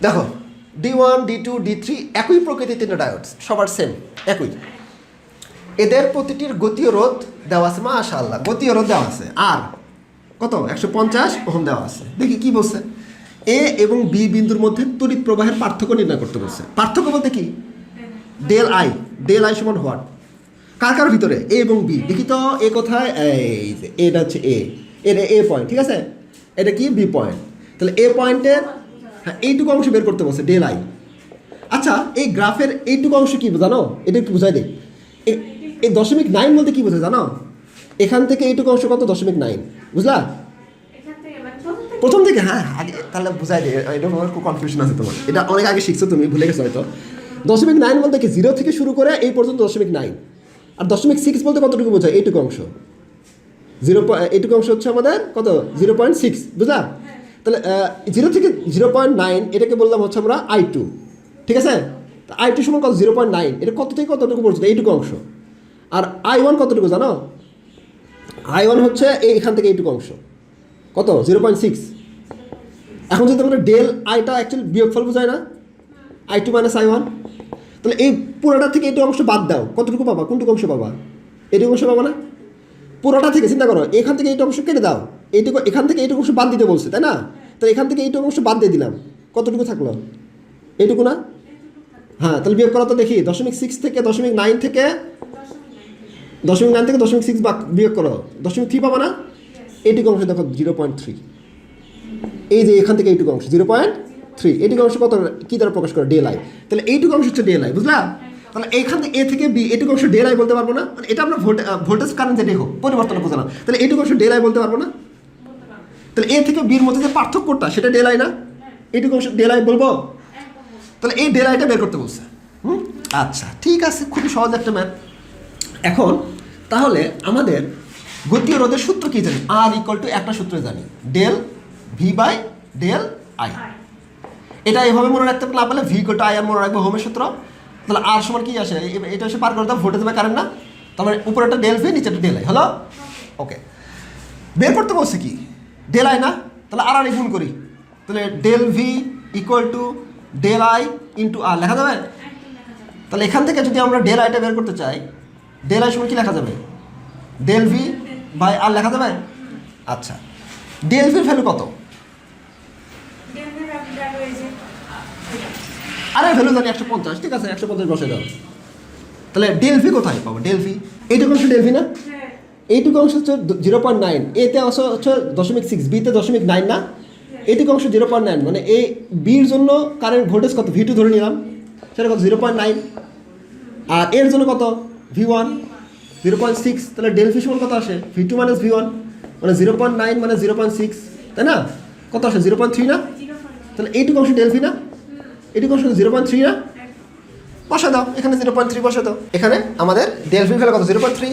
দেখো D1 D2 D3 একই প্রকৃতির তিনটা ডায়োডস, সবার সেম একই। এদের প্রতিটির গতীয় রোধ দেওয়া আছে, মাশাআল্লাহ গতীয় রোধ দেওয়া আছে, আর কত 150 ওহম দেওয়া আছে। দেখি কি বলছে, এ এবং বি বিন্দুর মধ্যে তড়িৎ প্রবাহের পার্থক্য নির্ণয় করতে বলছে। পার্থক্য বলতে কি, ডেল আই সমান হোয়াট, কার কার ভিতরে এ এবং বি। দেখি তো এ কোথায়, এই যে এটা হচ্ছে এটা এ পয়েন্ট, ঠিক আছে, এটা কি বি পয়েন্ট। তাহলে এ পয়েন্টের হ্যাঁ এইটুকু অংশ বের করতে বলছে ডেল আই। আচ্ছা এই গ্রাফের এইটুকু অংশ কি জানো, এটা একটু বুঝাই দেয়। এই 0.9 বলতে কি বোঝায় জানো, এখান থেকে এইটুকু অংশ কত 0.9, বুঝলা প্রথম থেকে। হ্যাঁ আগে তাহলে বুঝাই দে, এটা আমার খুব কনফিউশন আছে তোমার, এটা অনেক আগে শিখছো তুমি, ভুলে গেছো হয়তো। 0.9 বলতে কি 0 থেকে শুরু করে এই পর্যন্ত 0.9, আর 0.6 বলতে কতটুকু বোঝায়, এইটুকু অংশ এইটুকু অংশ হচ্ছে আমাদের কত 0.6, বুঝলা। তাহলে 0 থেকে 0.9 এটাকে বললাম হচ্ছে আমরা I2, ঠিক আছে। I2 সমান কত 0.9, এটা কত থেকে কতটুকু পর্যন্ত এইটুকু অংশ। আর I1 কতটুকু জানো, I1 হচ্ছে এইখান থেকে এইটুকু অংশ, কত 0.6। এখন যদি আমরা ডেল আইটা অ্যাকচুয়ালি বিয়োগফল বোঝায় না, I2 - I1, তাহলে এই পুরোটা থেকে এইটুকু অংশ বাদ দাও, কতটুকু পাবা, কোনটুকু অংশ পাবা, এইটুকু অংশ পাবা না। পুরোটা থেকে চিন্তা করো, এখান থেকে এইটুকু অংশ কেটে দাও, এইটুকু এখান থেকে এইটুকু অংশ বাদ দিতে বলছে, তাই না। তো এখান থেকে এইটুকু অংশ বাদ দিয়ে দিলাম, কতটুকু থাকলো, এইটুকু না। হ্যাঁ তাহলে বিয়োগ করা তো দেখি, 0.6 থেকে 0.9 থেকে 0.9 থেকে 0.6 বিয়োগ করো, 0.3 পাবা না। এইটুকু অংশ দেখো 0.3, এই যে এখান থেকে এইটুকু অংশ 0.3, এইটুকু অংশ কত কী দ্বারা প্রকাশ করে, ডেল আই। তাহলে এইটুকু অংশ হচ্ছে ডেল আই, বুঝলা। তাহলে এইখান থেকে এ থেকে বি এইটুকু অংশ ডেল আই বলতে পারবো না, মানে এটা আমরা ভোল্টেজ কারেন্ট যেটাই হোক পরিবর্তন বোঝালাম। তাহলে এইটুকু অংশ ডেল আই বলতে পারবো না। তাহলে এ থেকে বির মধ্যে যে পার্থক্যটা সেটা ডেল আই না, এইটুকু অংশ ডেল আই বলবো। তাহলে এই ডেল আইটা বের করতে বলছে। আচ্ছা ঠিক আছে, খুবই সহজ একটা ম্যাথ। এখন তাহলে আমাদের গতীয় রোধের সূত্র কি জানি, R = একটা সূত্র জানি, ডেল V/ডেল আই। এটা এভাবে মনে রাখতে না পারলে V = I আর মনে রাখবো হোমের সূত্র। তাহলে আর সমান কি আসে, এটা এসে পার করে দাও, ভোল্টেজ বা কারেন্ট না, তারপরে উপরে একটা ডেল V নিচে ডেল আই, হলো ওকে। বের করতে বলছে কি ডেল আই না, তাহলে আর গুণ করি, তাহলে del V = del I into R লেখা যাবে। তাহলে এখান থেকে যদি আমরা ডেল আইটা বের করতে চাই, ডেল আই সমান কি লেখা যাবে, ডেল V/আর লেখা যাবে। আচ্ছা ডেল ভির ভ্যালু কত, আরে ভ্যালু জানি 150, ঠিক আছে 150 বসে দাও। তাহলে ডেল ভি কোথায় পাবো, ডেল ভি এইটুকু অংশ ডেল ভি না, এইটুকু অংশ হচ্ছে 0.9, এতে অংশ হচ্ছে 0.6, বিতে 0.9 না, এইটুকু অংশ 0.9, মানে এই বির জন্য কারেন্ট ভোল্টেজ কত V2 ধরে নিলাম, সেটা কত 0.9, আর এর জন্য কত V1 0.6। তাহলে ডেল ভি সমান কত আসে, V2 - V1, মানে 0.9 মানে 0.6, তাই না, কত আসে 0.3 না। তাহলে এইটুকু অংশ ডেল ভি না, এইটুকু অংশ 0.3 না, বসা দাও এখানে 0.3 বসা দাও। এখানে আমাদের ডেল ভি ভ্যালু কত 0.3।